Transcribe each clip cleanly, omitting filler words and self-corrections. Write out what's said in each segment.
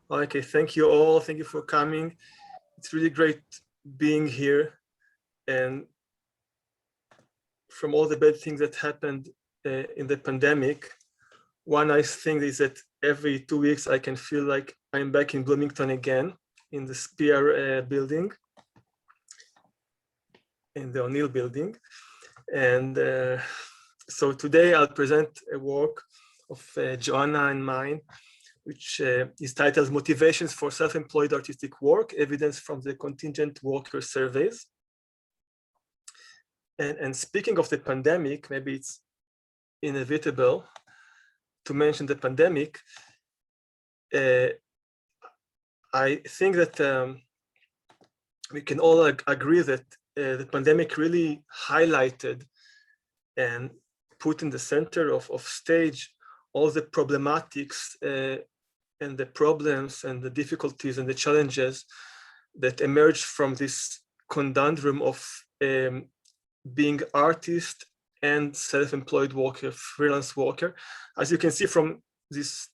Okay, thank you all. Thank you for coming. It's really great being here. And from all the bad things that happened in the pandemic, one nice thing is that every 2 weeks I can feel like I'm back in Bloomington again in the Spear building, in the O'Neill building. And so today I'll present a work of Joanna and mine, which is titled Motivations for Self-Employed Artistic Work, Evidence from the Contingent Worker Surveys. And speaking of the pandemic, maybe it's inevitable to mention the pandemic. I think that we can all agree that the pandemic really highlighted and put in the center of stage all the problematics and the problems and the difficulties and the challenges that emerged from this conundrum of being artist and self-employed worker, freelance worker. As you can see from these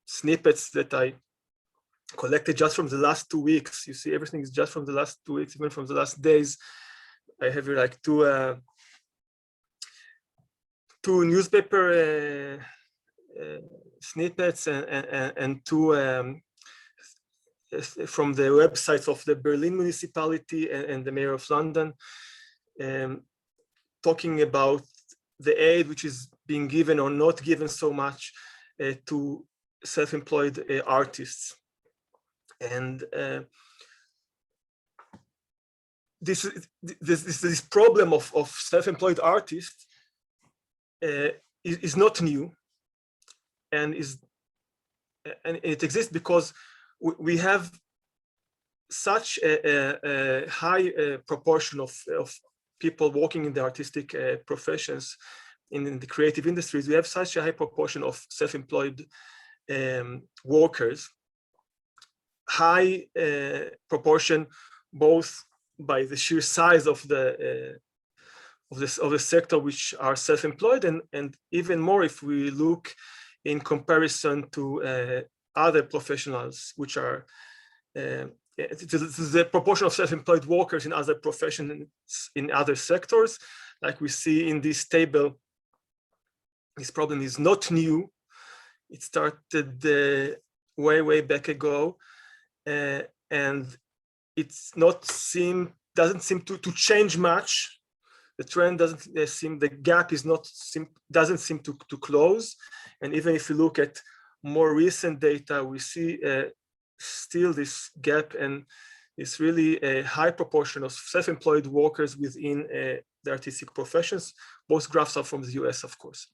snippets that I collected just from the last 2 weeks, you see everything is just from the last 2 weeks, even from the last days. I have here like two newspaper snippets and two from the websites of the Berlin municipality and the mayor of London, talking about the aid which is being given or not given so much to self-employed artists. And this problem of self-employed artists is not new, and it exists because we have such a high proportion of people working in the artistic professions in the creative industries. We have such a high proportion of self-employed workers, high proportion both by the sheer size of the sector which are self-employed, and even more if we look in comparison to other professionals, which are the proportion of self-employed workers in other professions in other sectors. Like we see in this table, this problem is not new. It started way back ago, and it's doesn't seem to change much. The trend doesn't seem, the gap is doesn't seem to close. And even if you look at more recent data, we see still this gap, and it's really a high proportion of self-employed workers within the artistic professions. Both graphs are from the US, of course.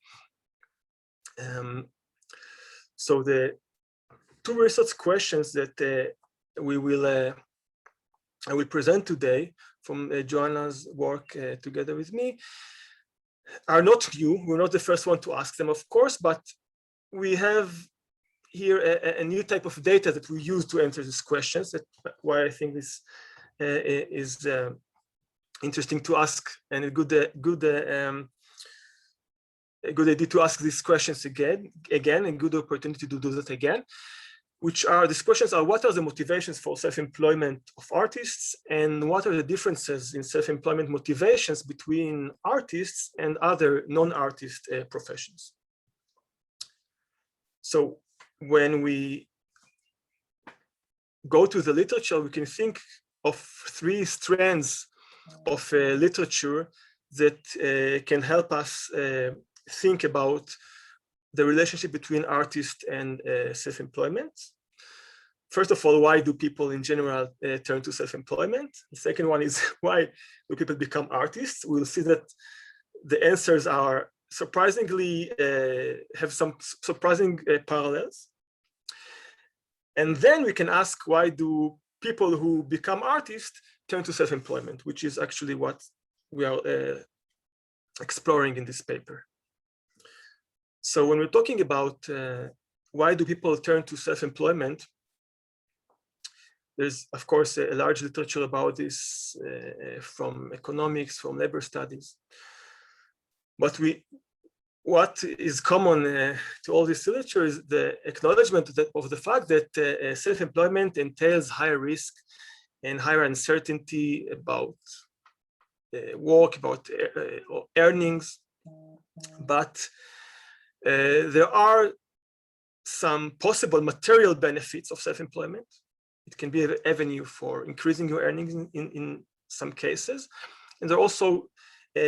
So the two research questions that I will present today from Joanna's work together with me are not new. We're not the first one to ask them, of course, but we have here a new type of data that we use to answer these questions. That's why I think this is interesting to ask, and a good idea to ask these questions again, a good opportunity to do that again. These questions are: what are the motivations for self-employment of artists, and what are the differences in self-employment motivations between artists and other non-artist professions? So when we go to the literature, we can think of three strands of literature that can help us think about the relationship between artists and self-employment. First of all, why do people in general turn to self-employment? The second one is, why do people become artists? We'll see that the answers are surprisingly, have some surprising parallels. And then we can ask, why do people who become artists turn to self-employment, which is actually what we are exploring in this paper. So when we're talking about why do people turn to self-employment, there's, of course, a large literature about this from economics, from labor studies. But what is common to all this literature is the acknowledgement of the fact that self-employment entails higher risk and higher uncertainty about work, about earnings, but there are some possible material benefits of self-employment. It can be an avenue for increasing your earnings in some cases, and there are also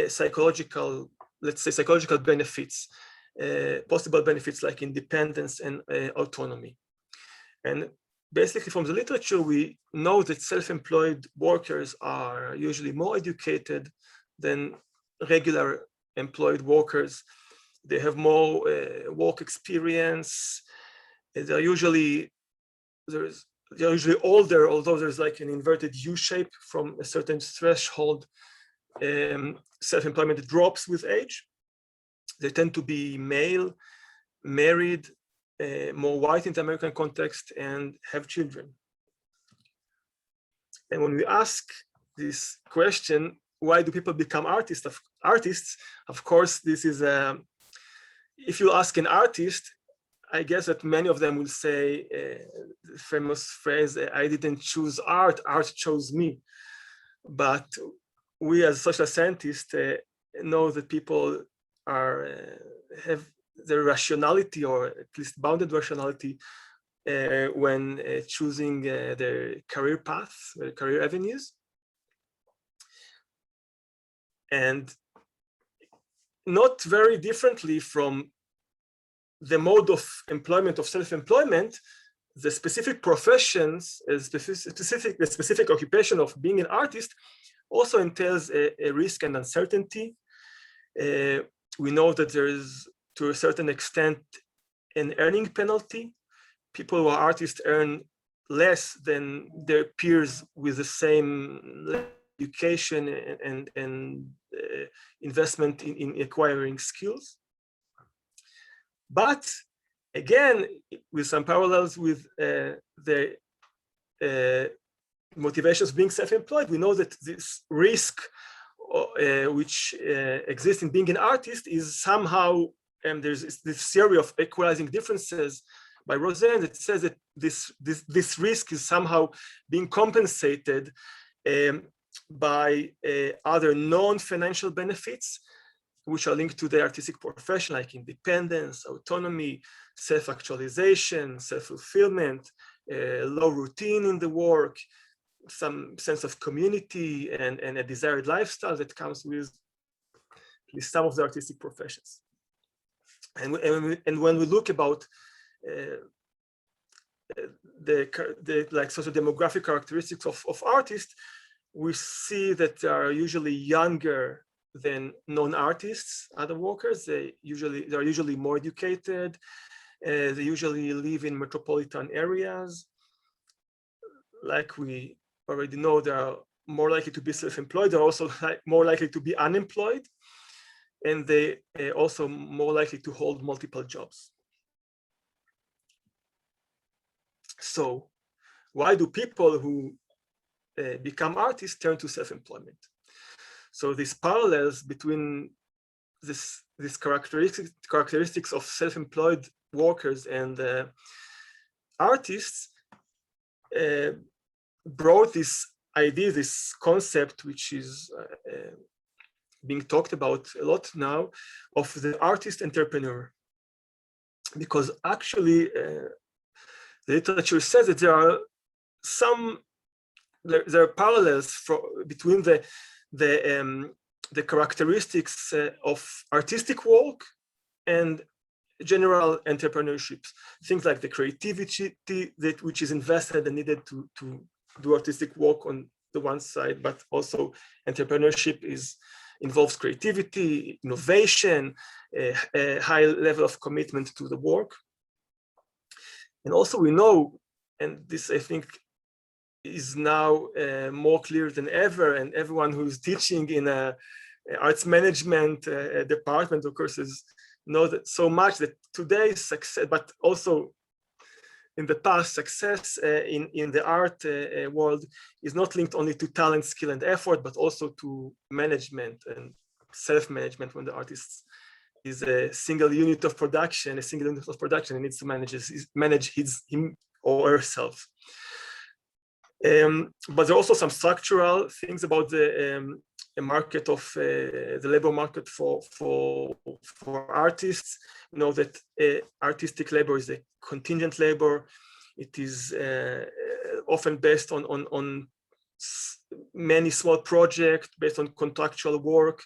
psychological, let's say, psychological benefits, possible benefits like independence and autonomy. And basically, from the literature, we know that self-employed workers are usually more educated than regular employed workers. They have more work experience. They're usually older, although there's like an inverted U shape from a certain threshold. Self-employment drops with age. They tend to be male, married, more white in the American context, and have children. And when we ask this question, why do people become artists? Of course, this is if you ask an artist, I guess that many of them will say the famous phrase, "I didn't choose art, art chose me." But we as social scientists know that people have their rationality, or at least bounded rationality, when choosing their career paths, their career avenues. And not very differently from the mode of employment of self-employment, the specific professions, the specific occupation of being an artist also entails a risk and uncertainty. We know that there is, to a certain extent, an earning penalty. People who are artists earn less than their peers with the same education and investment in acquiring skills. But again, with some parallels with the motivations being self-employed, we know that this risk which exists in being an artist is somehow, there's this theory of equalizing differences by Rosen that says that this risk is somehow being compensated by other non-financial benefits, which are linked to the artistic profession, like independence, autonomy, self-actualization, self-fulfillment, low routine in the work, some sense of community, and a desired lifestyle that comes with at least some of the artistic professions. And when we look about the like socio-demographic characteristics of artists, we see that they are usually younger than non-artists, other workers. They are usually more educated. They usually live in metropolitan areas. Like we already know, they are more likely to be self-employed. They're also more likely to be unemployed. And they are also more likely to hold multiple jobs. So why do people who become artists turn to self-employment? So these parallels between these characteristics of self-employed workers and artists brought this idea, this concept, which is being talked about a lot now, of the artist entrepreneur. Because actually, the literature says that there are parallels between the characteristics of artistic work and general entrepreneurship. Things like the creativity which is invested and needed to do artistic work on the one side, but also entrepreneurship involves creativity, innovation, a high level of commitment to the work. And also we know, and this I think is now more clear than ever, and everyone who's teaching in a arts management department, of course, knows that so much that today's success, but also in the past, success in the art world is not linked only to talent, skill, and effort, but also to management and self-management when the artist is a single unit of production, and needs to manage him or herself. But there are also some structural things about the market of the labor market for artists. You know that artistic labor is a contingent labor. It is often based on many small projects, based on contractual work.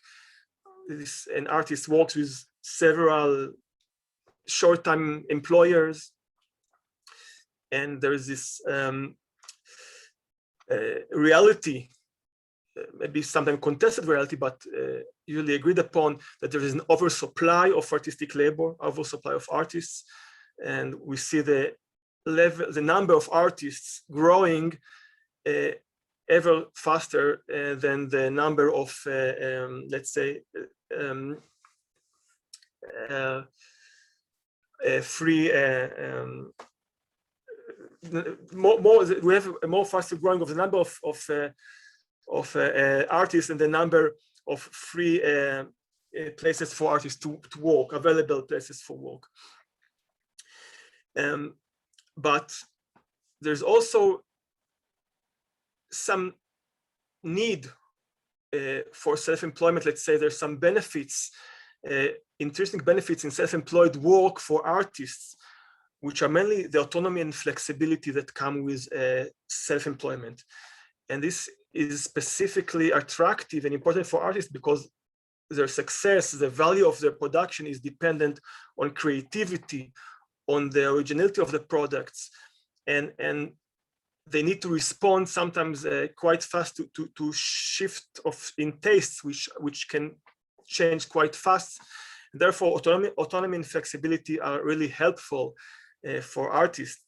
An artist works with several short-time employers, and there is this reality, maybe sometimes contested reality, but usually agreed upon, that there is an oversupply of artistic labor, oversupply of artists, and we see the number of artists growing ever faster than the number of, let's say, free. We have a more faster growing of the number of artists and the number of free places for artists to work, available places for work. But there's also some need for self-employment. Let's say there's some benefits, interesting benefits in self-employed work for artists, which are mainly the autonomy and flexibility that come with self-employment. And this is specifically attractive and important for artists because their success, the value of their production is dependent on creativity, on the originality of the products, and they need to respond sometimes quite fast to shift in tastes, which can change quite fast. Therefore, autonomy and flexibility are really helpful for artists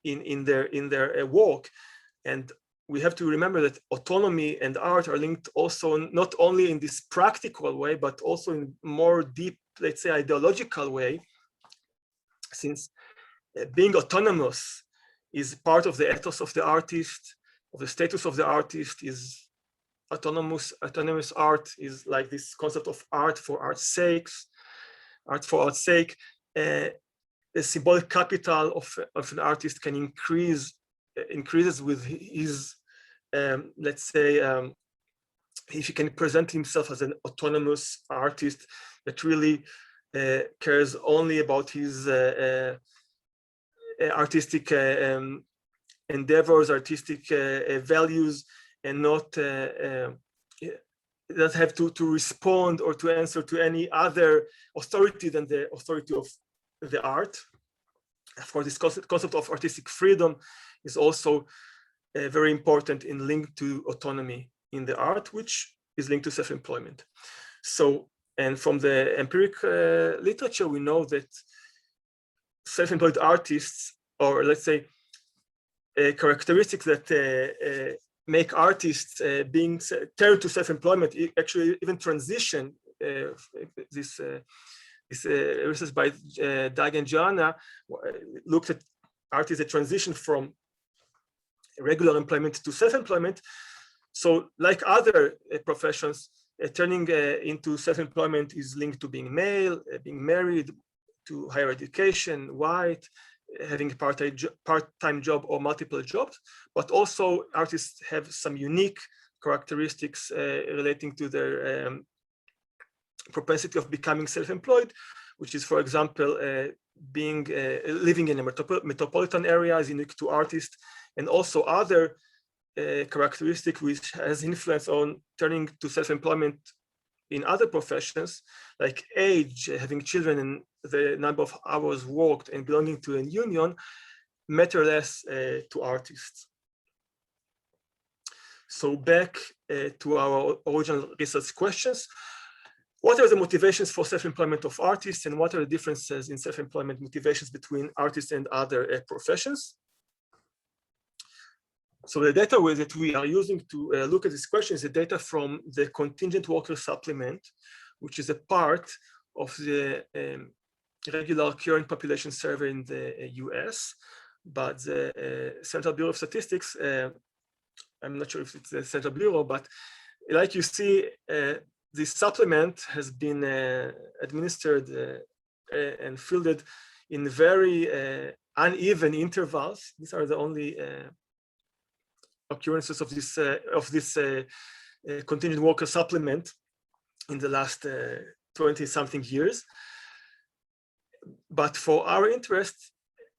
in their work. And we have to remember that autonomy and art are linked also not only in this practical way, but also in more deep, let's say, ideological way, since being autonomous is part of the ethos of the artist, of the status of the artist. Is autonomous art is like this concept of art for art's sake. The symbolic capital of an artist can increases with his, let's say, if he can present himself as an autonomous artist that really cares only about his artistic endeavors, artistic values, and not doesn't have to respond or to answer to any other authority than the authority of the art. Of course, this concept of artistic freedom is also very important in link to autonomy in the art, which is linked to self-employment. So, and from the empiric literature, we know that self-employed artists, or let's say characteristics that make artists being turned to self-employment, actually even transition. This research by Doug and Joanna looked at artists that transition from regular employment to self-employment. So like other professions, turning into self-employment is linked to being male, being married, to higher education, white, having a part-time job or multiple jobs, but also artists have some unique characteristics relating to their propensity of becoming self-employed, which is, for example, living in a metropolitan area is unique to artists, and also other characteristic which has influence on turning to self-employment in other professions, like age, having children, and the number of hours worked, and belonging to a union, matter less to artists. So back to our original research questions. What are the motivations for self-employment of artists, and what are the differences in self-employment motivations between artists and other professions? So the data that we are using to look at this question is the data from the contingent worker supplement, which is a part of the regular current population survey in the US, but the Central Bureau of Statistics, I'm not sure if it's the Central Bureau, but like you see, this supplement has been administered and fielded in very uneven intervals. These are the only occurrences of this continued worker supplement in the last 20-something years. But for our interest,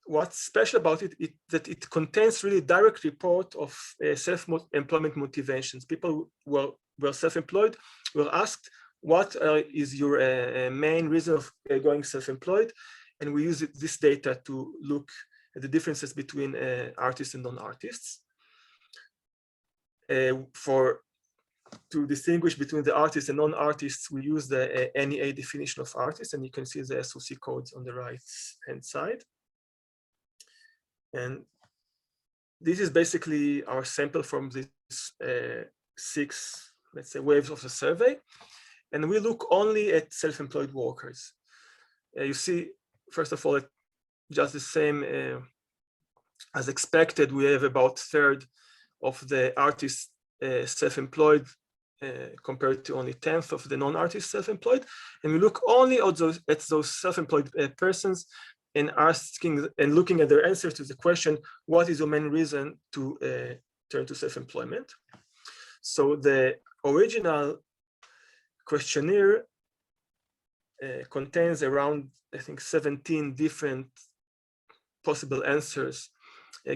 what's special about it is that it contains really direct report of self-employment motivations. People were self-employed were asked, what is your main reason of going self-employed? And we use this data to look at the differences between artists and non-artists. To distinguish between the artists and non-artists, we use the NEA definition of artist, and you can see the SOC codes on the right-hand side. And this is basically our sample from these 6, let's say, waves of the survey. And we look only at self-employed workers. You see, first of all, just the same as expected, we have about 1/3 of the artists self-employed compared to only 1/10 of the non-artists self-employed. And we look only at those self-employed persons and looking at their answers to the question, what is your main reason to turn to self-employment? So the original questionnaire contains around, I think, 17 different possible answers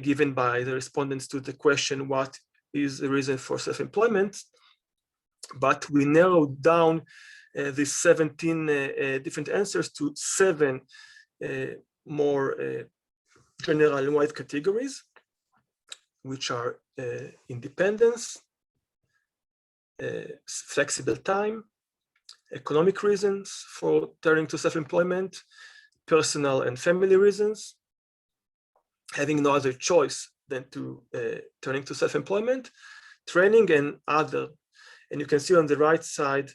given by the respondents to the question, what is the reason for self-employment? But we narrowed down these 17 different answers to 7 more general and wide categories, which are independence, flexible time, economic reasons for turning to self-employment, personal and family reasons, having no other choice than to turning to self-employment, training, and other. And you can see on the right side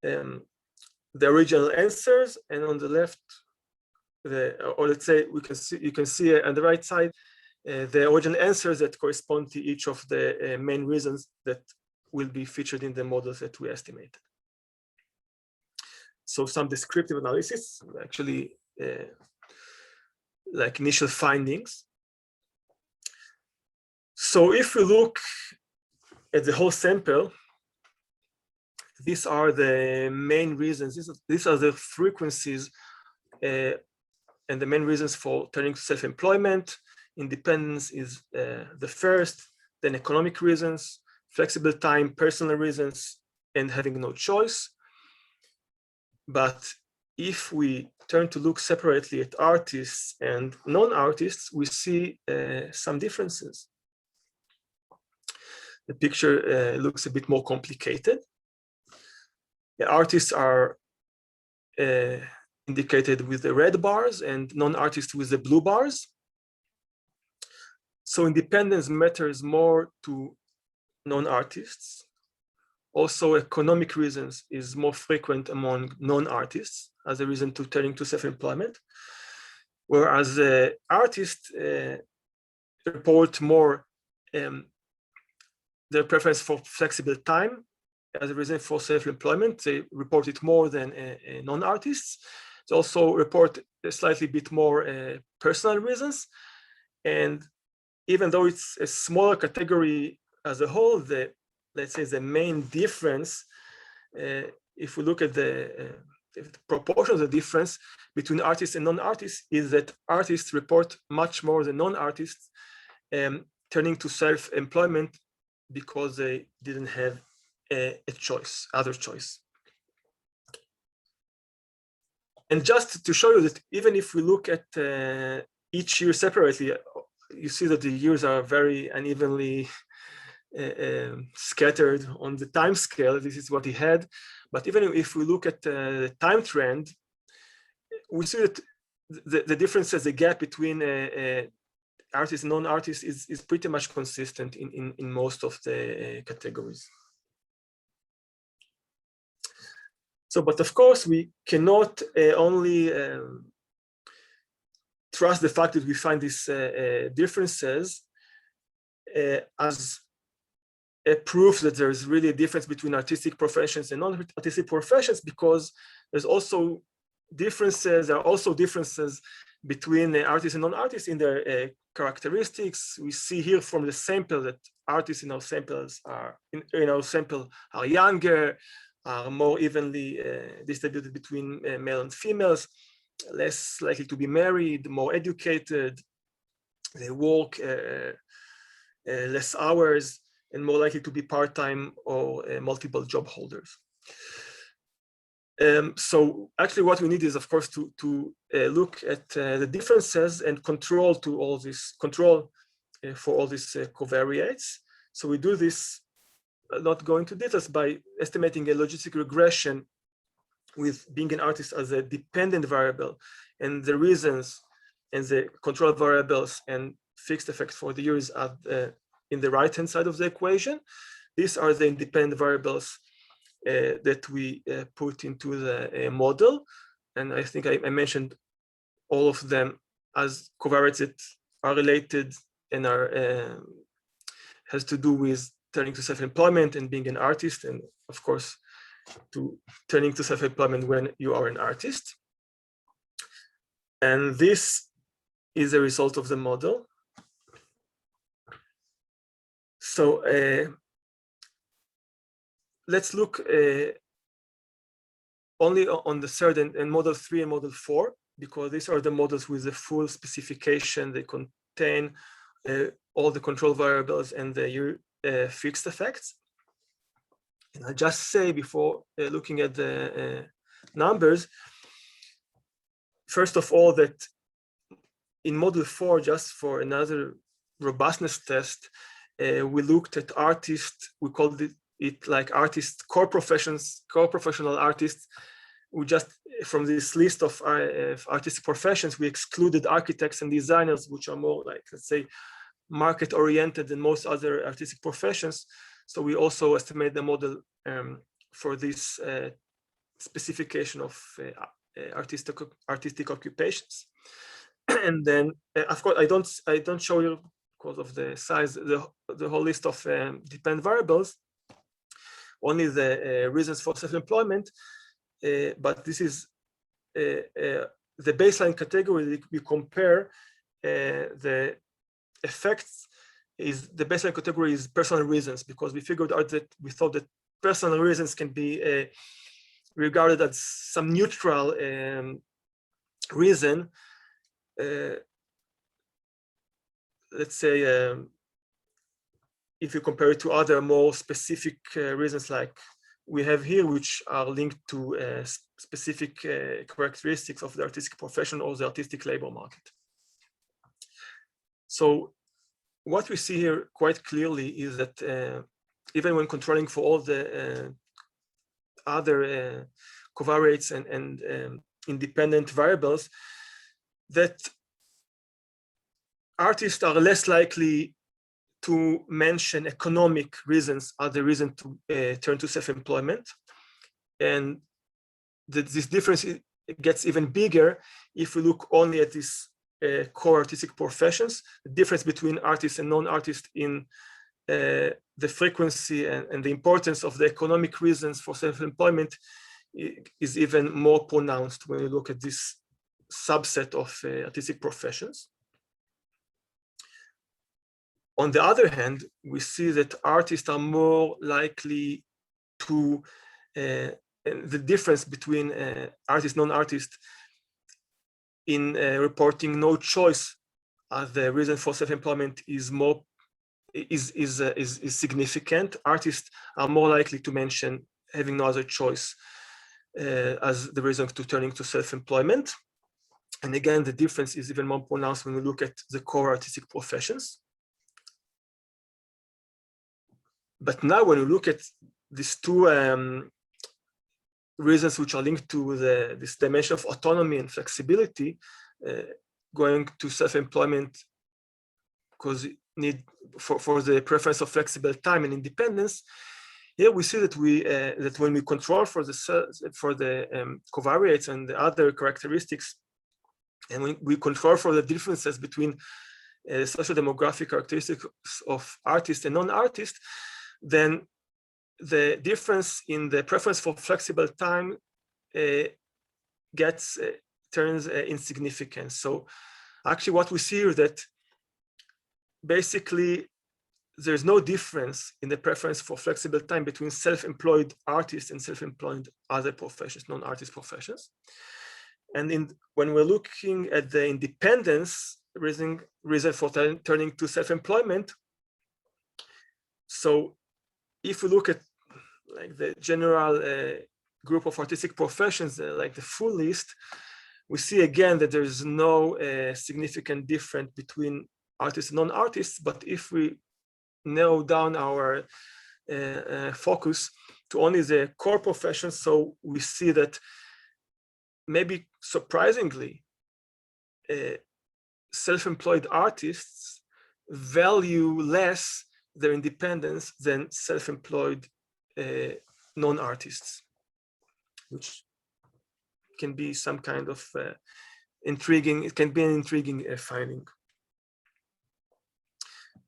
the original answers, and on the left, or let's say you can see on the right side the original answers that correspond to each of the main reasons that will be featured in the models that we estimated. So some descriptive analysis, actually like initial findings. So if we look at the whole sample, these are the main reasons. These are the frequencies and the main reasons for turning to self-employment. Independence is the first, then economic reasons, flexible time, personal reasons, and having no choice. But if we turn to look separately at artists and non-artists, we see some differences. The picture looks a bit more complicated. The artists are indicated with the red bars and non-artists with the blue bars. So independence matters more to non-artists. Also, economic reasons is more frequent among non-artists as a reason to turning to self-employment, whereas artists report more their preference for flexible time as a reason for self-employment. They report it more than non-artists. They also report a slightly bit more personal reasons. And even though it's a smaller category as a whole, let's say the main difference, if we look at the proportion of the difference between artists and non-artists, is that artists report much more than non-artists turning to self-employment because they didn't have other choice. And just to show you that even if we look at each year separately, you see that the years are very unevenly scattered on the time scale. This is what he had. But even if we look at the time trend, we see that the differences, the gap between artists and non-artists is pretty much consistent in most of the categories. So, but of course, we cannot only trust the fact that we find these differences as proof that there's really a difference between artistic professions and non-artistic professions, because there's also differences. There are also differences between artists and non-artists in their characteristics. We see here from the sample that artists in our samples are younger, are more evenly distributed between male and females, less likely to be married, more educated, they work less hours, and more likely to be part-time or multiple job holders. So actually what we need is, of course, to look at the differences and control for all these covariates. So we do this, not going into details, by estimating a logistic regression with being an artist as a dependent variable, and the reasons and the control variables and fixed effects for the years are in the right-hand side of the equation. These are the independent variables that we put into the model. And I think I mentioned all of them as covariates that are related and are has to do with turning to self-employment and being an artist, and of course, to turning to self-employment when you are an artist. And this is a result of the model. So let's look only on the third and model 3 and model 4, because these are the models with the full specification. They contain all the control variables and the fixed effects. And I'll just say before looking at the numbers, first of all, that in model 4, just for another robustness test, we looked at artists. We called it like artists, core professional artists. We just, from this list of artistic professions, we excluded architects and designers, which are more like, let's say, market oriented than most other artistic professions. So we also estimate the model for this specification of artistic occupations. And then, of course, I don't show you, because of the size, the whole list of dependent variables, only the reasons for self-employment, but this is the baseline category. We compare the effects. Is the baseline category is personal reasons, because we figured out that we thought that personal reasons can be regarded as some neutral reason. Let's say if you compare it to other more specific reasons like we have here, which are linked to specific characteristics of the artistic profession or the artistic labor market. So what we see here quite clearly is that even when controlling for all the other covariates and independent variables, that artists are less likely to mention economic reasons as the reason to turn to self-employment. And this difference gets even bigger if we look only at these core artistic professions. The difference between artists and non-artists in the frequency and the importance of the economic reasons for self-employment is even more pronounced when you look at this subset of artistic professions. On the other hand, we see that artists are more likely to, the difference between artist, non-artist in reporting no choice as the reason for self-employment is significant. Artists are more likely to mention having no other choice as the reason to turning to self-employment. And again, the difference is even more pronounced when we look at the core artistic professions. But now when you look at these two reasons which are linked to this dimension of autonomy and flexibility, going to self-employment because need for the preference of flexible time and independence, here we see that that when we control for the covariates and the other characteristics, and when we control for the differences between social demographic characteristics of artists and non-artists, then the difference in the preference for flexible time turns insignificant. So actually what we see is that basically there's no difference in the preference for flexible time between self-employed artists and self-employed other professions, non-artist professions. And when we're looking at the independence reason for turning to self-employment, so if we look at like the general group of artistic professions, like the full list, we see again that there's no significant difference between artists and non-artists. But if we narrow down our focus to only the core professions, so we see that maybe surprisingly, self-employed artists value less their independence than self-employed non-artists, which can be some kind of intriguing. It can be an intriguing finding.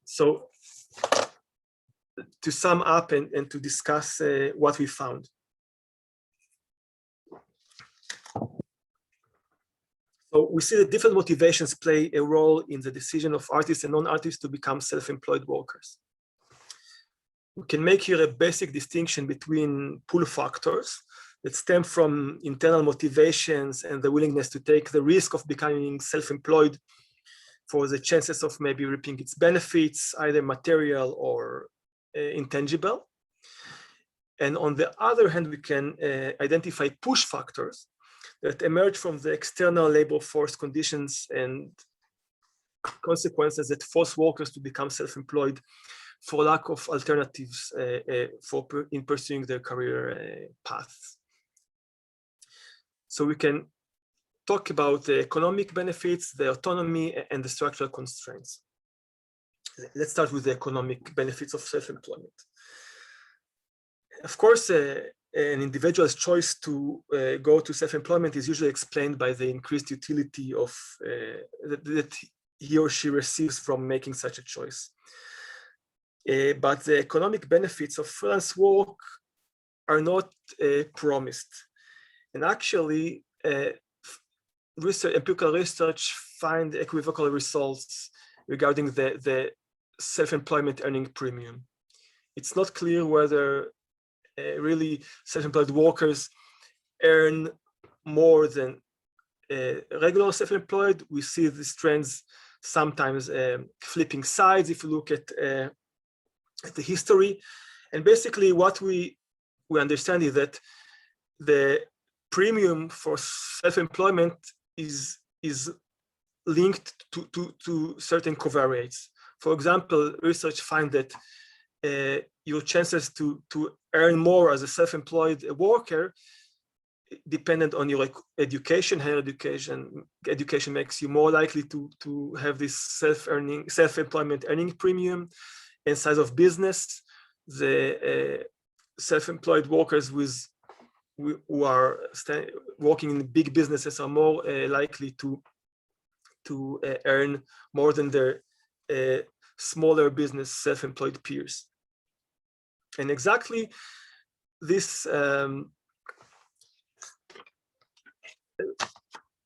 So to sum up and to discuss what we found. So we see that different motivations play a role in the decision of artists and non-artists to become self-employed workers. We can make here a basic distinction between pull factors that stem from internal motivations and the willingness to take the risk of becoming self-employed for the chances of maybe reaping its benefits, either material or intangible. And on the other hand, we can identify push factors that emerge from the external labor force conditions and consequences that force workers to become self-employed for lack of alternatives in pursuing their career paths. So we can talk about the economic benefits, the autonomy, and the structural constraints. Let's start with the economic benefits of self-employment. Of course, an individual's choice to go to self-employment is usually explained by the increased utility of that he or she receives from making such a choice. But the economic benefits of freelance work are not promised. And actually, empirical research find equivocal results regarding the self-employment earning premium. It's not clear whether really self-employed workers earn more than regular self-employed. We see these trends sometimes flipping sides if you look at the history. And basically what we understand is that the premium for self-employment is linked to certain covariates. For example, research finds that your chances to earn more as a self-employed worker dependent on your education. Higher education makes you more likely to have this self-employment earning premium. And size of business, the self-employed workers who are working in big businesses are more likely to earn more than their smaller business self-employed peers. And exactly this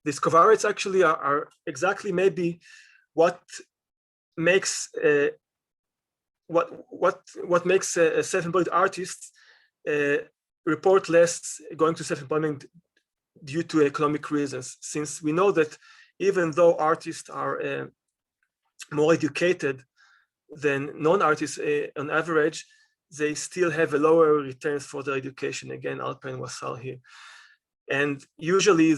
these covariates actually are exactly maybe what makes what makes a self-employed artist report less going to self-employment due to economic reasons, since we know that even though artists are more educated than non-artists on average, they still have a lower returns for their education. Again, Alpine Wassal here. And usually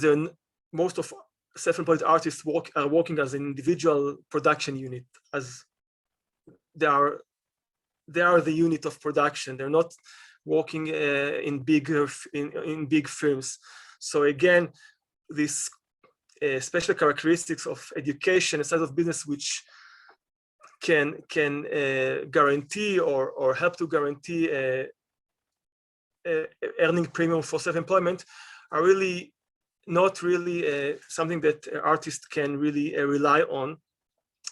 most of self-employed artists are working as an individual production unit, as they are the unit of production. They're not working in big firms. So again, this special characteristics of education and size of business, which can guarantee or help to guarantee earning premium for self-employment, are really not really something that artists can really rely on,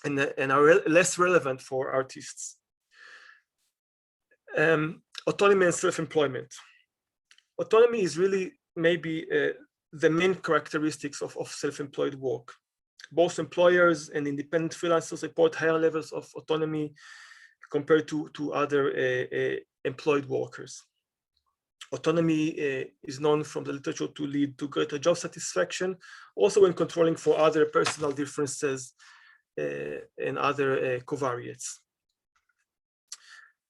and are less relevant for artists. Autonomy and self-employment. Autonomy is really maybe the main characteristics of self-employed work. Both employers and independent freelancers report higher levels of autonomy compared to other employed workers. Autonomy is known from the literature to lead to greater job satisfaction, also when controlling for other personal differences and other covariates.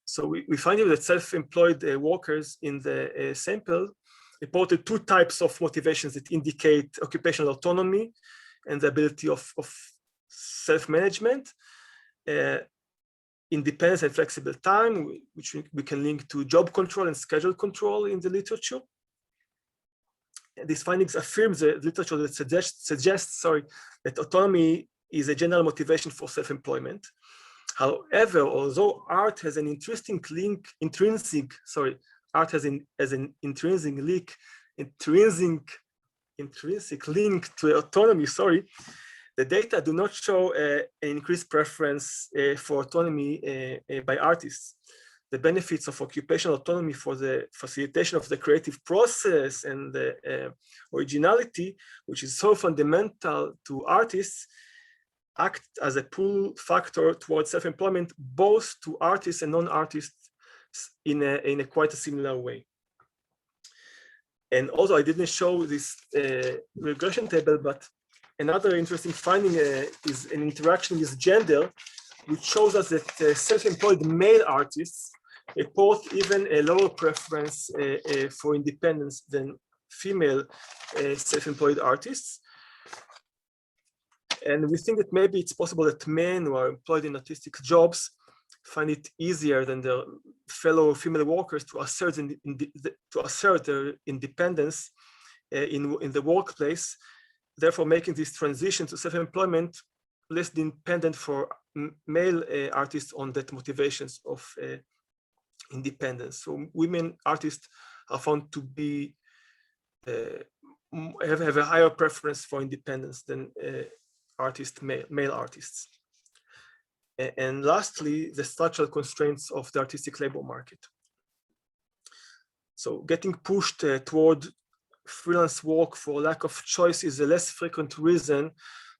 So we find that self-employed workers in the sample reported two types of motivations that indicate occupational autonomy and the ability of self-management, independence and flexible time, which we can link to job control and schedule control in the literature. And these findings affirm the literature that suggests that autonomy is a general motivation for self-employment. However, although art has an intrinsic link to autonomy, the data do not show an increased preference for autonomy by artists. The benefits of occupational autonomy for the facilitation of the creative process and the originality, which is so fundamental to artists, act as a pull factor towards self-employment, both to artists and non-artists in a quite a similar way. And also, I didn't show this regression table, but another interesting finding is an interaction with gender, which shows us that self-employed male artists report even a lower preference for independence than female self-employed artists. And we think that maybe it's possible that men who are employed in artistic jobs find it easier than their fellow female workers to assert their independence in the workplace, therefore making this transition to self-employment less dependent for male artists on that motivations of independence. So women artists are found to be have a higher preference for independence than male artists. And lastly, the structural constraints of the artistic labor market. So getting pushed toward freelance work for lack of choice is a less frequent reason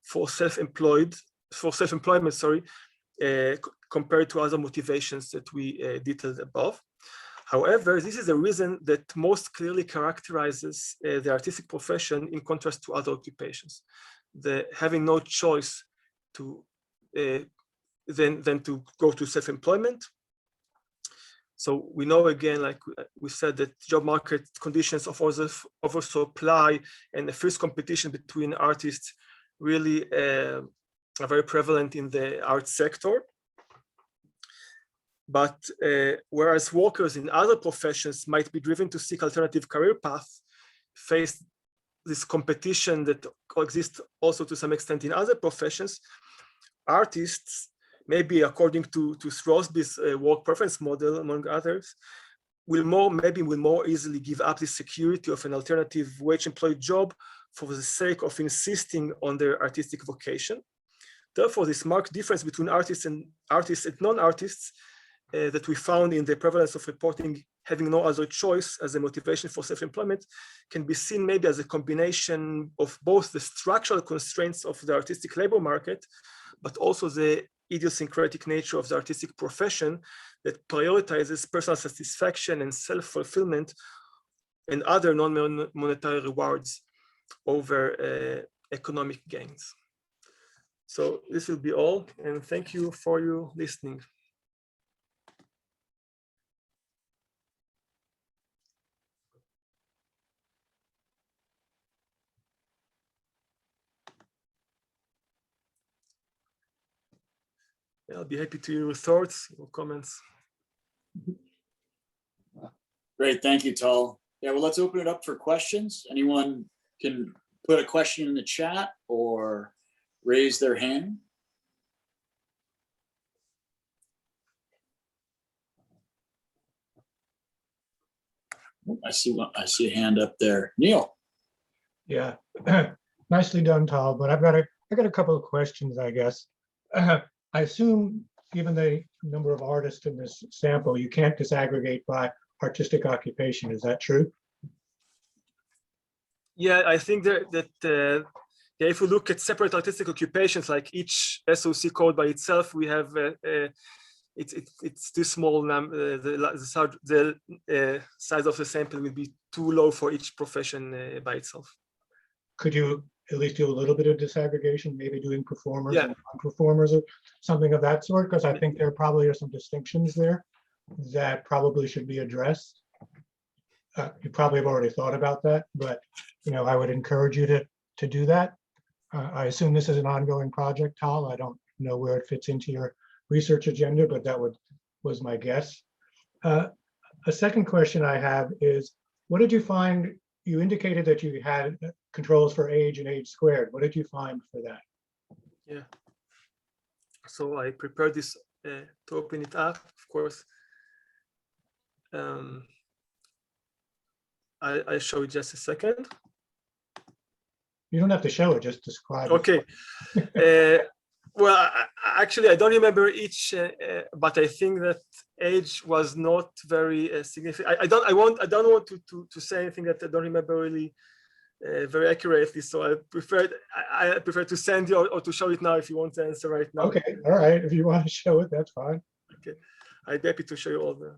for self-employment, compared to other motivations that we detailed above. However, this is a reason that most clearly characterizes the artistic profession in contrast to other occupations. The having no choice to than to go to self-employment. So we know again, like we said, that job market conditions of oversupply and the fierce competition between artists really are very prevalent in the art sector. But whereas workers in other professions might be driven to seek alternative career paths, face this competition that coexists also to some extent in other professions, artists, maybe according to Throsby's work preference model, among others, will more easily give up the security of an alternative wage-employed job for the sake of insisting on their artistic vocation. Therefore, this marked difference between artists and non-artists that we found in the prevalence of reporting having no other choice as a motivation for self-employment can be seen maybe as a combination of both the structural constraints of the artistic labor market, but also the idiosyncratic nature of the artistic profession that prioritizes personal satisfaction and self-fulfillment and other non-monetary rewards over economic gains. So this will be all, and thank you for your listening. I'll be happy to hear your thoughts or comments. Great, thank you, Tal. Yeah, well, let's open it up for questions. Anyone can put a question in the chat or raise their hand. I see a hand up there. Neil. Yeah, nicely done, Tal. But I got a couple of questions, I guess. I assume given the number of artists in this sample, you can't disaggregate by artistic occupation. Is that true? Yeah, I think that yeah, if we look at separate artistic occupations, like each SOC code by itself, we have it's too small. The size of the sample will be too low for each profession by itself. Could you at least do a little bit of disaggregation, maybe doing performers Yeah. and non-performers or something of that sort? Because I think there probably are some distinctions there that probably should be addressed. You probably have already thought about that, but I would encourage you to do that. I assume this is an ongoing project, Tal. I don't know where it fits into your research agenda, but that was my guess. A second question I have is, what did you find? You indicated that you had controls for age and age squared. What did you find for that? Yeah. So I prepared this to open it up, of course. I show it just a second. You don't have to show it, just describe okay. Well, actually, I don't remember each, but I think that age was not very significant. I don't want to say anything that I don't remember really very accurately. So I prefer to send you or to show it now if you want to answer right now. Okay, all right. If you want to show it, that's fine. Okay, I'd be happy to show you all the.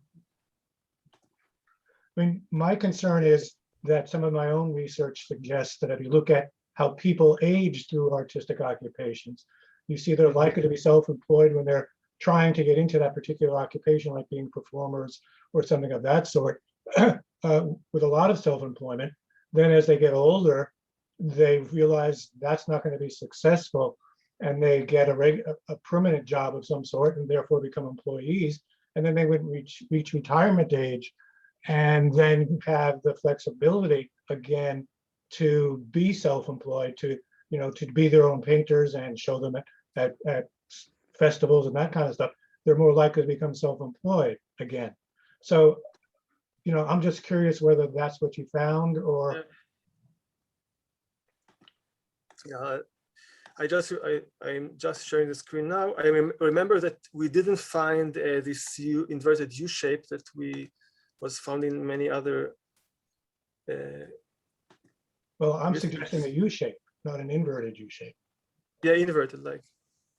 I mean, my concern is that some of my own research suggests that if you look at how people age through artistic occupations, you see they're likely to be self-employed when they're trying to get into that particular occupation, like being performers or something of that sort, with a lot of self-employment. Then as they get older, they realize that's not going to be successful, and they get a permanent job of some sort and therefore become employees. And then they would reach retirement age and then have the flexibility again to be self-employed, to be their own painters and show them at festivals and that kind of stuff. They're more likely to become self-employed again. So, I'm just curious whether that's what you found or. Yeah, I'm just sharing the screen now. I remember that we didn't find this inverted U shape that was found in many other. Well, I'm suggesting a U shape, not an inverted U shape. Yeah, inverted, like.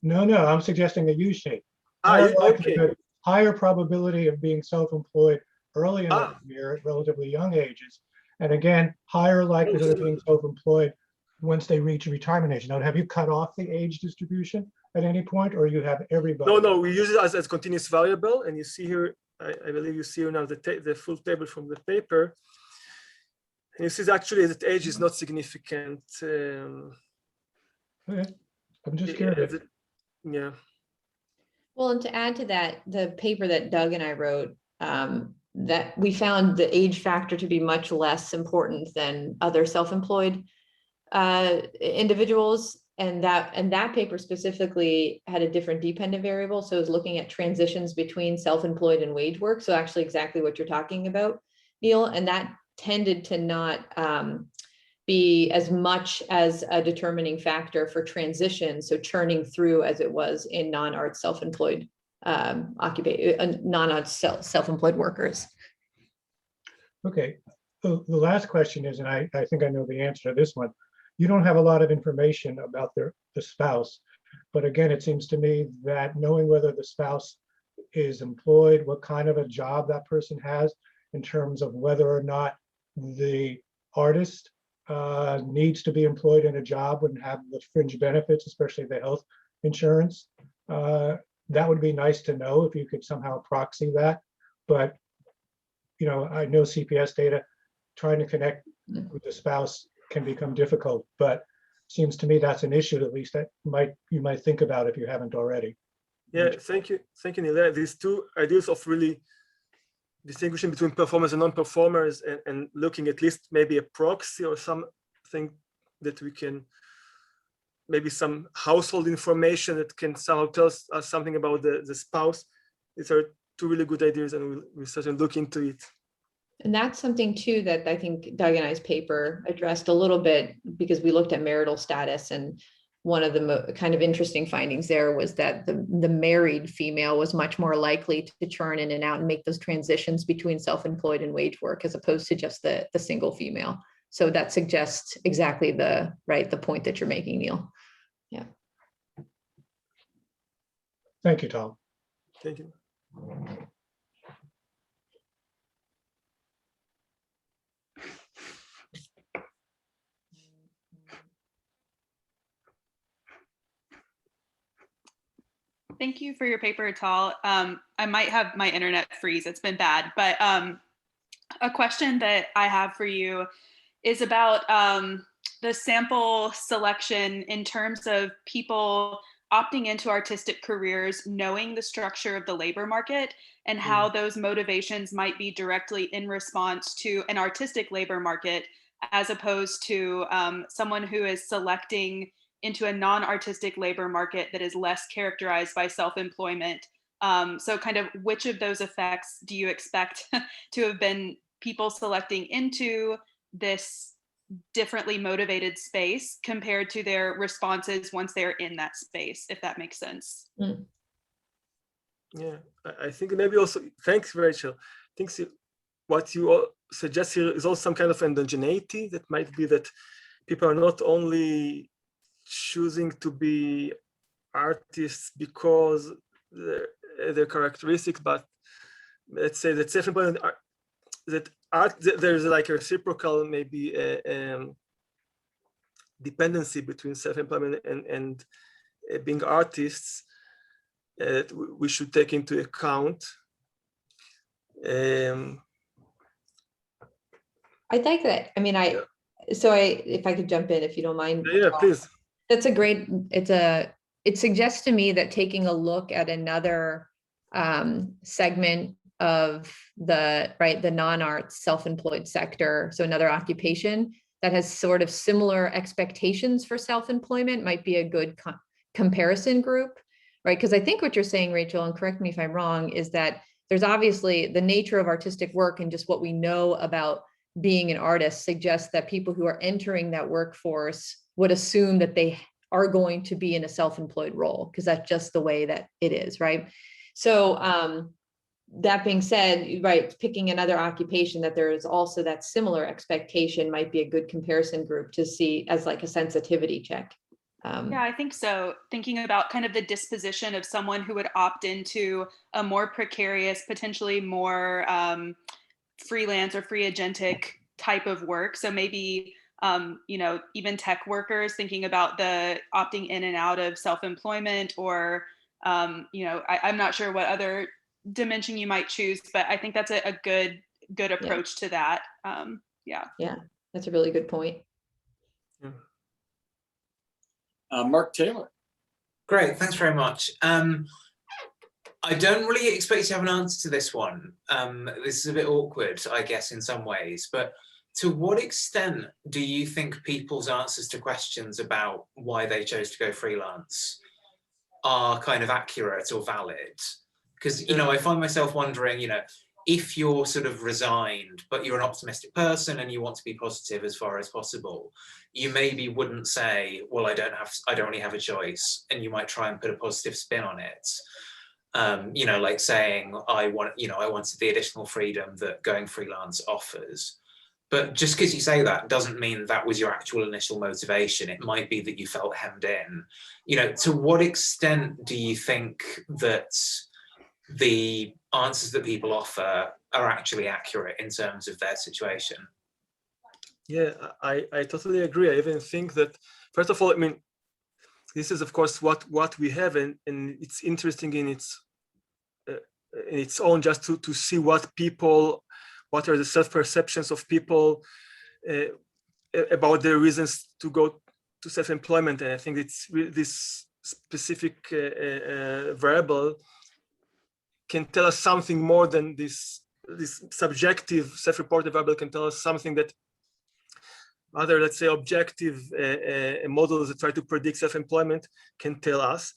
No, I'm suggesting a U shape. Okay. Higher probability of being self-employed early in the career at relatively young ages. And again, higher likelihood of being self-employed once they reach retirement age. Now, have you cut off the age distribution at any point, or you have everybody? No, we use it as continuous variable. And you see here, I believe you see here now the full table from the paper. And you see actually that age is not significant. Okay. I'm just curious. Yeah. Well, and to add to that, the paper that Doug and I wrote, that we found the age factor to be much less important than other self-employed individuals. And that paper specifically had a different dependent variable. So it was looking at transitions between self-employed and wage work. So actually exactly what you're talking about, Neil, and that tended to not be as much as a determining factor for transition. So churning through as it was in non-art self-employed non-art self-employed workers. Okay, the last question is, and I think I know the answer to this one. You don't have a lot of information about the spouse, but again, it seems to me that knowing whether the spouse is employed, what kind of a job that person has, in terms of whether or not the artist needs to be employed in a job and have the fringe benefits, especially the health insurance. That would be nice to know if you could somehow proxy that. But I know CPS data, trying to connect with the spouse can become difficult, but seems to me that's an issue at least that you might think about if you haven't already. Yeah, thank you, Neil. These two ideas of really distinguishing between performers and non-performers and looking at least maybe a proxy or something that we can, maybe some household information that can somehow tell us something about the spouse. These are two really good ideas, and we'll certainly look into it. And that's something too that I think Doug and I's paper addressed a little bit, because we looked at marital status and one of the kind of interesting findings there was that the married female was much more likely to churn in and out and make those transitions between self-employed and wage work, as opposed to just the single female. So that suggests exactly the point that you're making, Neil. Yeah. Thank you, Tal. Thank you. Thank you for your paper, Tal. I might have my internet freeze. It's been bad, but a question that I have for you is about the sample selection in terms of people opting into artistic careers, knowing the structure of the labor market and how those motivations might be directly in response to an artistic labor market, as opposed to someone who is selecting into a non-artistic labor market that is less characterized by self-employment. So kind of which of those effects do you expect to have been people selecting into this differently motivated space compared to their responses once they're in that space, if that makes sense? Yeah, I think maybe also, thanks, Rachel. I think what you suggest here is also some kind of endogeneity. That might be that people are not only choosing to be artists because their characteristics, but let's say that self-employment, that art, there's like a reciprocal maybe dependency between self-employment and being artists that we should take into account. I think that, I mean, if I could jump in, if you don't mind. Yeah, please. That's a great, it suggests to me that taking a look at another segment of the non-art self-employed sector, so another occupation that has sort of similar expectations for self-employment might be a good comparison group, right? Because I think what you're saying, Rachel, and correct me if I'm wrong, is that there's obviously the nature of artistic work and just what we know about being an artist suggests that people who are entering that workforce would assume that they are going to be in a self-employed role, because that's just the way that it is, right? So that being said, right, picking another occupation that there is also that similar expectation might be a good comparison group to see as like a sensitivity check. Yeah, I think so. Thinking about kind of the disposition of someone who would opt into a more precarious, potentially more freelance or free agentic type of work. So maybe, even tech workers thinking about the opting in and out of self-employment, or, I'm not sure what other dimension you might choose, but I think that's a good approach to that. Yeah, that's a really good point. Mark Taylor. Great, thanks very much. I don't really expect you to have an answer to this one. This is a bit awkward, I guess, in some ways, but to what extent do you think people's answers to questions about why they chose to go freelance are kind of accurate or valid? Because, I find myself wondering, if you're sort of resigned, but you're an optimistic person and you want to be positive as far as possible, you maybe wouldn't say, well, I don't really have a choice. And you might try and put a positive spin on it. Like saying, I wanted the additional freedom that going freelance offers. But just because you say that doesn't mean that was your actual initial motivation. It might be that you felt hemmed in. To what extent do you think that the answers that people offer are actually accurate in terms of their situation? Yeah, I totally agree. I even think that, first of all, I mean, this is of course what we have, and it's interesting in its own, just to see what are the self-perceptions of people about their reasons to go to self-employment. And I think it's this specific variable can tell us something more than this subjective self-reported variable can tell us something that other, let's say, objective models that try to predict self-employment can tell us.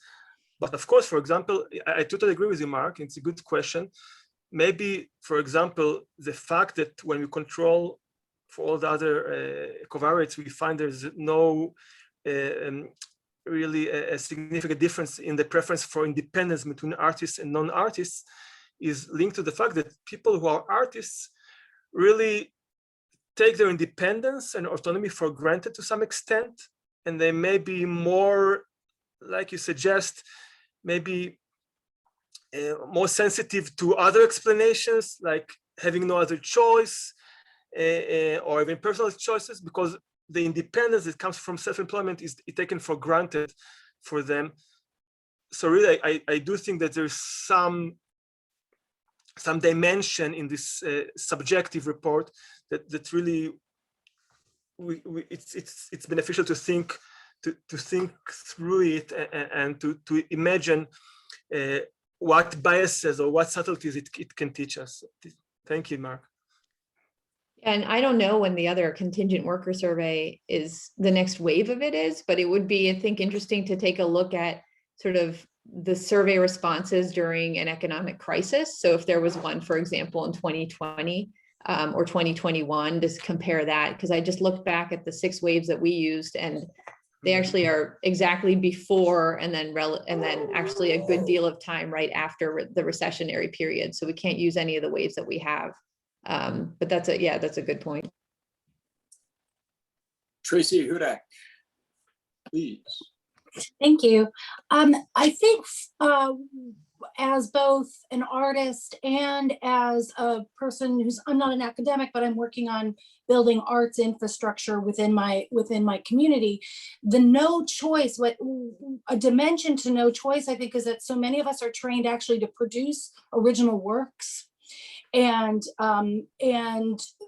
But of course, for example, I totally agree with you, Mark. It's a good question. Maybe, for example, the fact that when we control for all the other covariates, we find there's no really a significant difference in the preference for independence between artists and non-artists is linked to the fact that people who are artists really take their independence and autonomy for granted to some extent, and they may be more, like you suggest, maybe more sensitive to other explanations, like having no other choice, or even personal choices, because the independence that comes from self-employment is taken for granted for them. So really, I do think that there's some dimension in this subjective report that really it's beneficial to think through it and to imagine what biases or what subtleties it can teach us. Thank you, Mark. And I don't know when the other contingent worker survey is, the next wave of it is, but it would be, I think, interesting to take a look at sort of the survey responses during an economic crisis. So if there was one, for example, in 2020 or 2021, just compare that, because I just looked back at the 6 waves that we used, and they actually are exactly before and then actually a good deal of time right after the recessionary period. So we can't use any of the waves that we have. But that's a good point. Tracy Hudak, please. Thank you. I think as both an artist and as a person who's, I'm not an academic, but I'm working on building arts infrastructure within my community, the no choice, what a dimension to no choice, I think, is that so many of us are trained actually to produce original works. And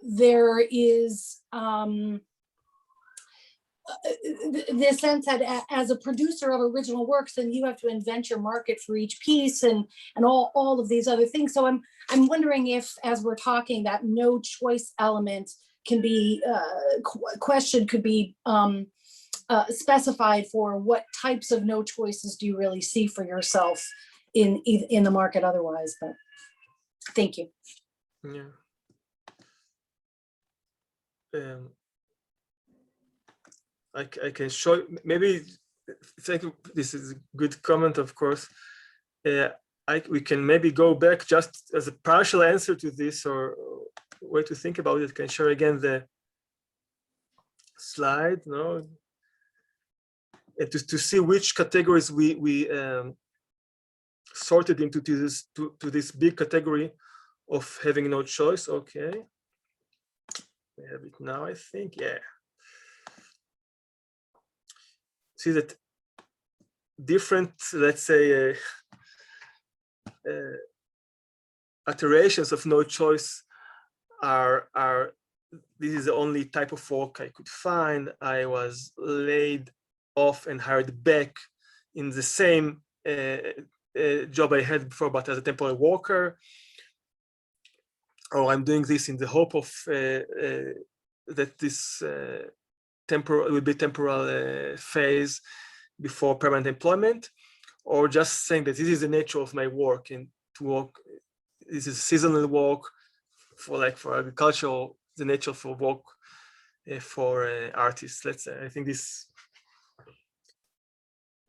there is the sense that as a producer of original works, then you have to invent your market for each piece and all of these other things. So I'm wondering if, as we're talking, that no choice element can be question could be specified for what types of no choices do you really see for yourself in the market otherwise. But thank you. Yeah. I can show, maybe, thank you, this is a good comment, of course. We can maybe go back just as a partial answer to this, or way to think about it. Can show again the slide, no? To see which categories we sorted into this big category of having no choice. Okay, we have it now, I think. Yeah. See that different, let's say, iterations of no choice are this is the only type of work I could find. I was laid off and hired back in the same job I had before, but as a temporary worker. Or I'm doing this in the hope of that this will be temporal phase before permanent employment, or just saying that this is the nature of my work, and to work, this is seasonal work for agriculture, the nature for work for artists, let's say. I think this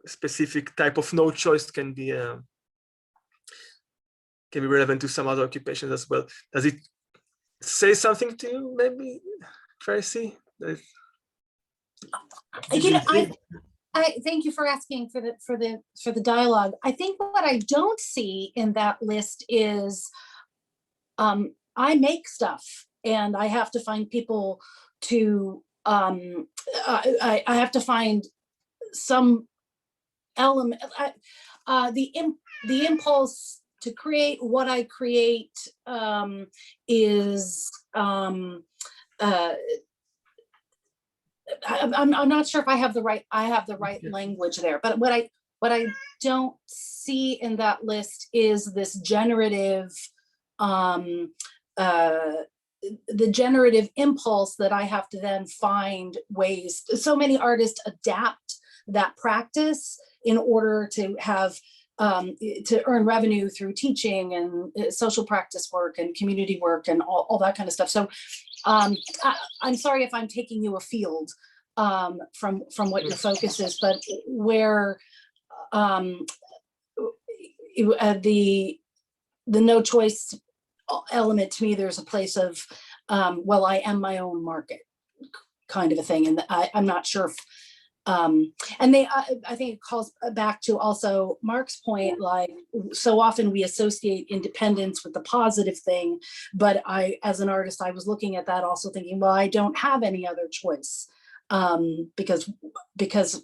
specific type of no choice can be relevant to some other occupations as well. Does it say something to you, maybe, Tracy? I thank you for asking for the dialogue. I think what I don't see in that list is I make stuff and I have to find people to I have to find some element, the impulse to create what I create is I'm not sure if I have the right language there, but what I don't see in that list is this generative the generative impulse that I have to then find ways. So many artists adapt that practice in order to have to earn revenue through teaching and social practice work and community work and all that kind of stuff. So I'm sorry if I'm taking you afield, from what your focus is, but where the no choice element, to me, there's a place of, well, I am my own market kind of a thing. And I'm not sure if, and I think it calls back to also Mark's point, like, so often we associate independence with the positive thing, but as an artist, I was looking at that also thinking, well, I don't have any other choice, because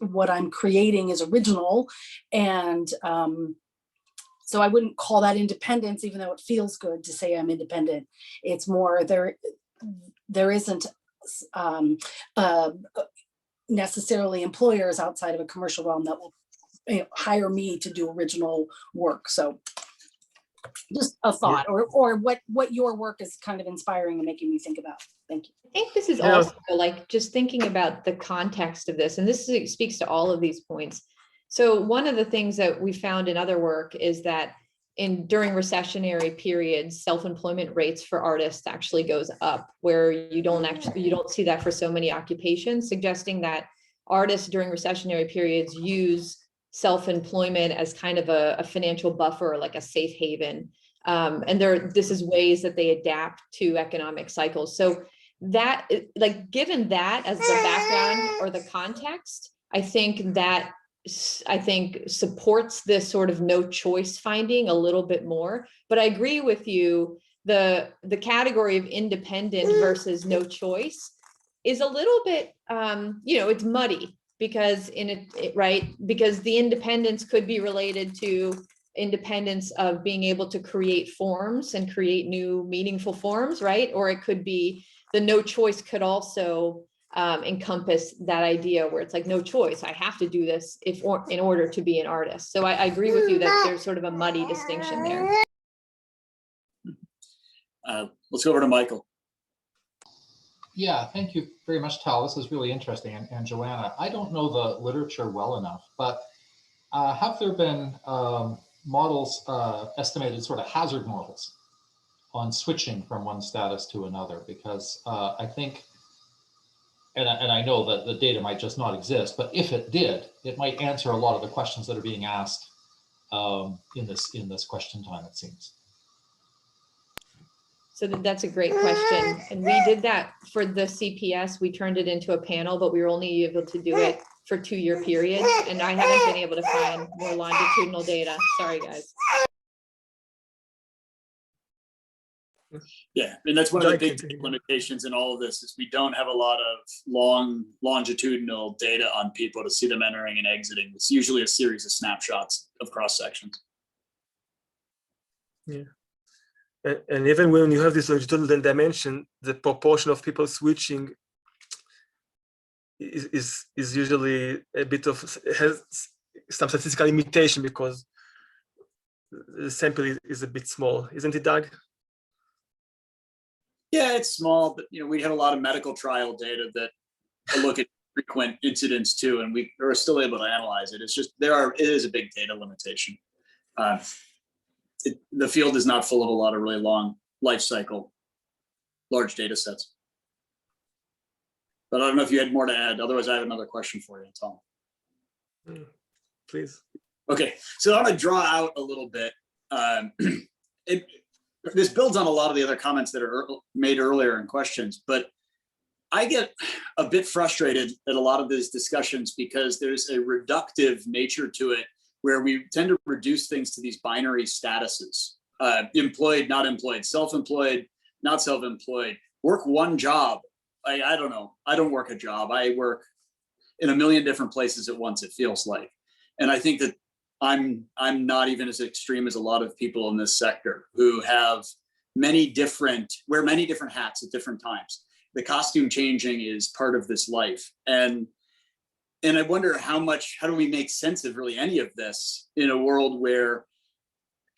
what I'm creating is original. And so I wouldn't call that independence, even though it feels good to say I'm independent. It's more there isn't necessarily employers outside of a commercial realm that will hire me to do original work. So just a thought, or what your work is kind of inspiring and making me think about. Thank you. I think this is also like just thinking about the context of this, and this speaks to all of these points. So one of the things that we found in other work is that during recessionary periods, self-employment rates for artists actually goes up, where you don't see that for so many occupations, suggesting that artists during recessionary periods use self-employment as kind of a financial buffer, like a safe haven. And this is ways that they adapt to economic cycles. So that, like, given that as the background or the context, I think supports this sort of no choice finding a little bit more. But I agree with you, the category of independent versus no choice is a little bit, it's muddy, because because the independence could be related to independence of being able to create forms and create new meaningful forms, right? Or it could be the no choice could also encompass that idea where it's like, no choice, I have to do this in order to be an artist. So I agree with you that there's sort of a muddy distinction there. Let's go over to Michael. Yeah, thank you very much, Tal. This is really interesting. And Joanna, I don't know the literature well enough, but have there been models, estimated sort of hazard models on switching from one status to another? Because I think, and I know that the data might just not exist, but if it did, it might answer a lot of the questions that are being asked in this question time, it seems. So that's a great question. And we did that for the CPS. We turned it into a panel, but we were only able to do it for 2-year periods. And I haven't been able to find more longitudinal data. Sorry, guys. Yeah, and that's one of the big limitations in all of this is we don't have a lot of longitudinal data on people to see them entering and exiting. It's usually a series of snapshots of cross sections. Yeah. And even when you have this longitudinal dimension, the proportion of people switching is usually a bit of, has some statistical limitation because the sample is a bit small, isn't it, Doug? Yeah, it's small, but we have a lot of medical trial data that look at frequent incidents too, and we are still able to analyze it. It's just it is a big data limitation. The field is not full of a lot of really long life cycle, large data sets. But I don't know if you had more to add. Otherwise, I have another question for you, Tom. Please. Okay, so I'm going to draw out a little bit. This builds on a lot of the other comments that are made earlier in questions, but I get a bit frustrated at a lot of these discussions because there's a reductive nature to it, where we tend to reduce things to these binary statuses: employed, not employed, self-employed, not self-employed, work one job. I don't know. I don't work a job. I work in a million different places at once, it feels like. And I think that I'm not even as extreme as a lot of people in this sector who have wear many different hats at different times. The costume changing is part of this life. And I wonder how do we make sense of really any of this in a world where,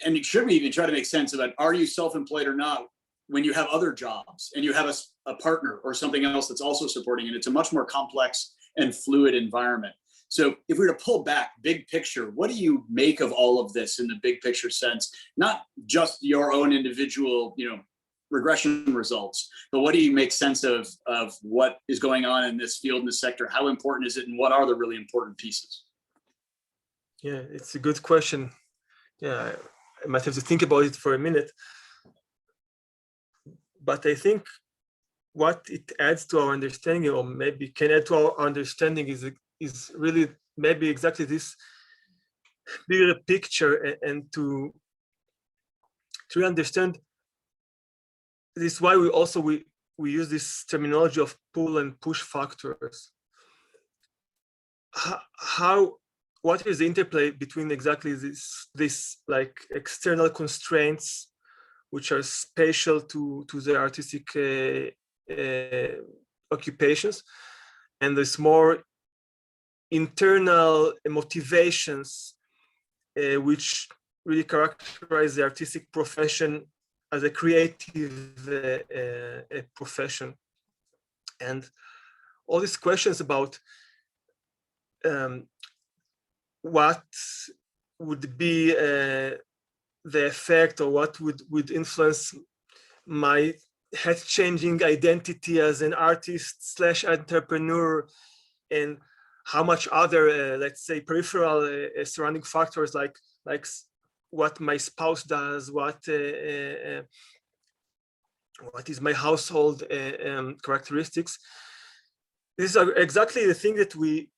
and should we even try to make sense of it? Are you self-employed or not when you have other jobs and you have a partner or something else that's also supporting it? It's a much more complex and fluid environment. So if we were to pull back, big picture, what do you make of all of this in the big picture sense? Not just your own individual, regression results, but what do you make sense of what is going on in this field, in this sector? How important is it, and what are the really important pieces? Yeah, it's a good question. Yeah, I might have to think about it for a minute. But I think what it adds to our understanding, or maybe can add to our understanding, is really maybe exactly this bigger picture, and to understand this is why we use this terminology of pull and push factors. What is the interplay between exactly this like external constraints, which are spatial to the artistic occupations, and this more internal motivations, which really characterize the artistic profession as a creative profession. And all these questions about what would be the effect, or what would influence my head-changing identity as an artist / entrepreneur, and how much other, let's say, peripheral surrounding factors like what my spouse does, what is my household characteristics. These are exactly the thing that we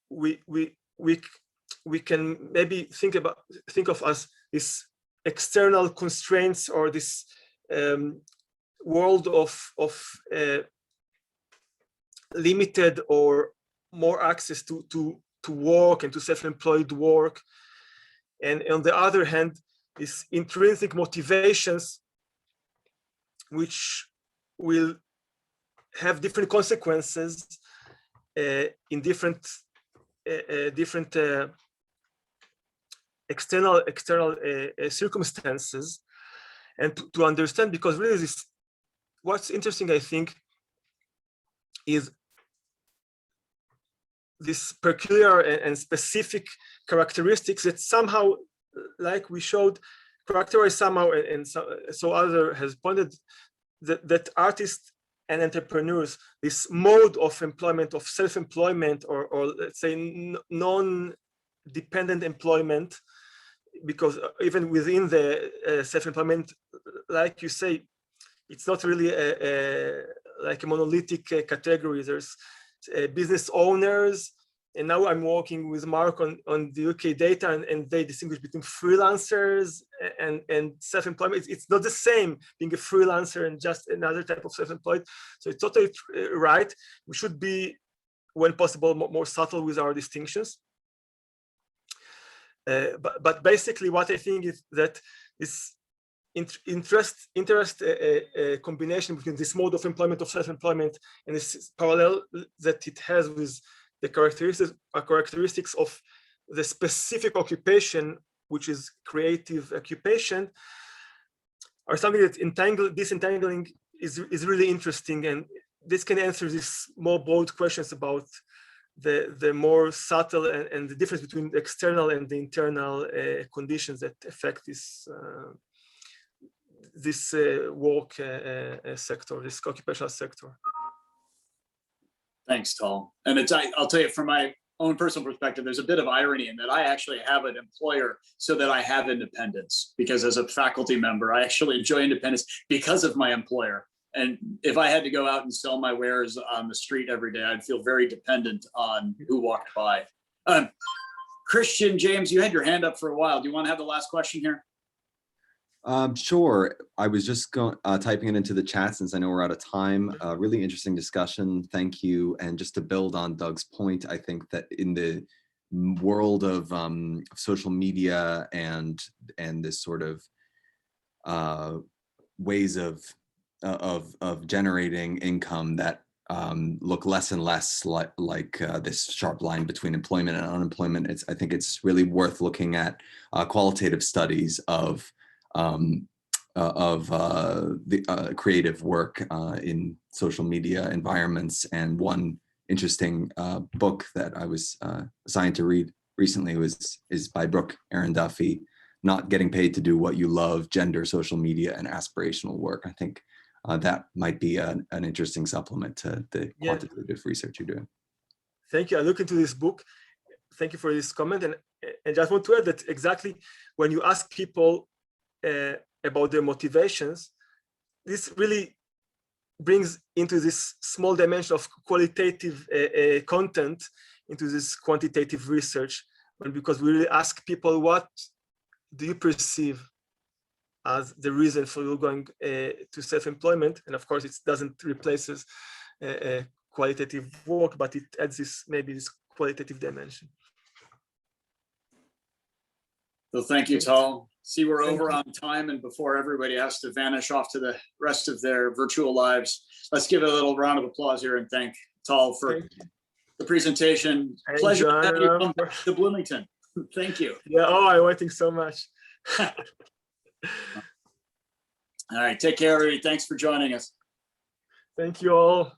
can maybe think of as this external constraints, or this world of limited or more access to work and to self-employed work. And on the other hand, these intrinsic motivations, which will have different consequences in different external circumstances. And to understand, because really what's interesting, I think, is this peculiar and specific characteristics that somehow, like we showed, characterize somehow, and so other has pointed that artists and entrepreneurs, this mode of employment, of self-employment, or let's say non-dependent employment, because even within the self-employment, like you say, it's not really like a monolithic category. There's business owners, and now I'm working with Mark on the UK data, and they distinguish between freelancers and self-employment. It's not the same being a freelancer and just another type of self-employed. So it's totally right. We should be, when possible, more subtle with our distinctions. But basically, what I think is that this interest combination between this mode of employment, of self-employment, and this parallel that it has with the characteristics of the specific occupation, which is creative occupation, are something that disentangling is really interesting, and this can answer these more broad questions about the more subtle and the difference between the external and the internal conditions that affect this work sector, this occupational sector. Thanks, Tal. And I'll tell you, from my own personal perspective, there's a bit of irony in that I actually have an employer so that I have independence, because as a faculty member, I actually enjoy independence because of my employer. And if I had to go out and sell my wares on the street every day, I'd feel very dependent on who walked by. Christian, James, you had your hand up for a while. Do you want to have the last question here? Sure. I was just typing it into the chat since I know we're out of time. Really interesting discussion. Thank you. And just to build on Doug's point, I think that in the world of social media and this sort of ways of generating income that look less and less like this sharp line between employment and unemployment, I think it's really worth looking at qualitative studies of the creative work in social media environments. And one interesting book that I was assigned to read recently is by Brooke Aaron Duffy, Not Getting Paid to Do What You Love, Gender, Social Media, and Aspirational Work. I think that might be an interesting supplement to the quantitative research you're doing. Thank you. I look into this book. Thank you for this comment. And just want to add that exactly when you ask people about their motivations, this really brings into this small dimension of qualitative content into this quantitative research, because we really ask people, what do you perceive as the reason for you going to self-employment? And of course, it doesn't replace qualitative work, but it adds this, maybe this qualitative dimension. So thank you, Tal. See, we're over on time, and before everybody has to vanish off to the rest of their virtual lives, let's give a little round of applause here and thank Tal for the presentation. Pleasure to have you come back to Bloomington. Thank you. Yeah, oh, I'm waiting so much. All right, take care, everybody. Thanks for joining us. Thank you all.